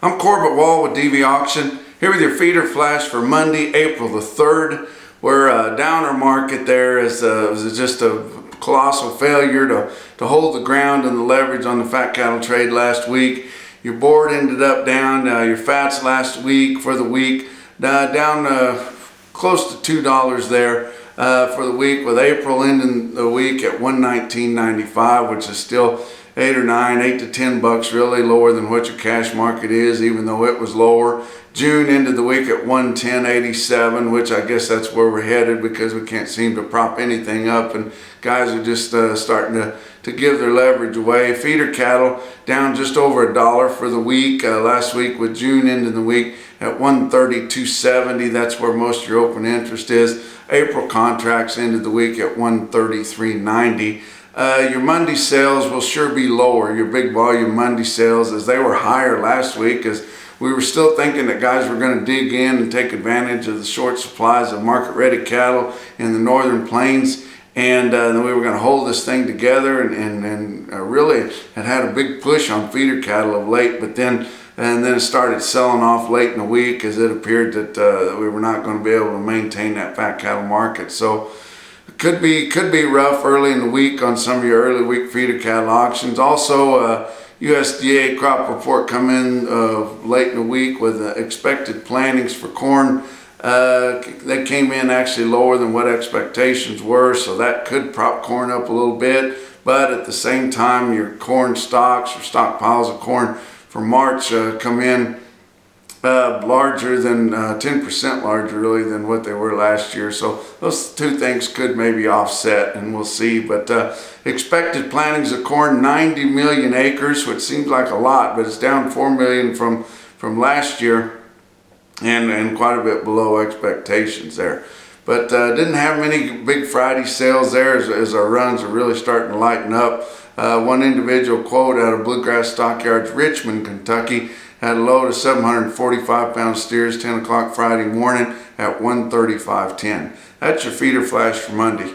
I'm Corbett Wall with DV Auction, here with your feeder flash for Monday, April the 3rd. We're a downer market there as it was just a colossal failure to hold the ground and the leverage on the fat cattle trade last week. Your board ended up down, your fats last week for the week, down close to $2 there for the week, with April ending the week at $119.95, which is still 8 to 10 bucks really lower than what your cash market is, even though it was lower. June ended the week at 110.87, which I guess that's where we're headed because we can't seem to prop anything up and guys are just starting to give their leverage away. Feeder cattle down just over $1 for the week last week, with June ending the week at 132.70. That's where most of your open interest is. April contracts ended the week at 133.90. Your Monday sales will sure be lower, your big volume Monday sales, as they were higher last week, as we were still thinking that guys were going to dig in and take advantage of the short supplies of market ready cattle in the northern plains, and then we were going to hold this thing together and really had a big push on feeder cattle of late, but then it started selling off late in the week as it appeared that we were not going to be able to maintain that fat cattle market. So could be rough early in the week on some of your early week feeder cattle auctions. Also, USDA crop report come in late in the week with expected plantings for corn. They came in actually lower than what expectations were, so that could prop corn up a little bit. But at the same time, your corn stocks or stockpiles of corn for March come in larger than 10% larger really than what they were last year. So those two things could maybe offset, and we'll see. But expected plantings of corn, 90 million acres, which seems like a lot, but it's down 4 million from last year, and quite a bit below expectations there. But didn't have many big Friday sales there as our runs are really starting to lighten up. One individual quote out of Bluegrass Stockyards, Richmond, Kentucky, had a load of 745-pound steers 10 o'clock Friday morning at 135.10. That's your feeder flash for Monday.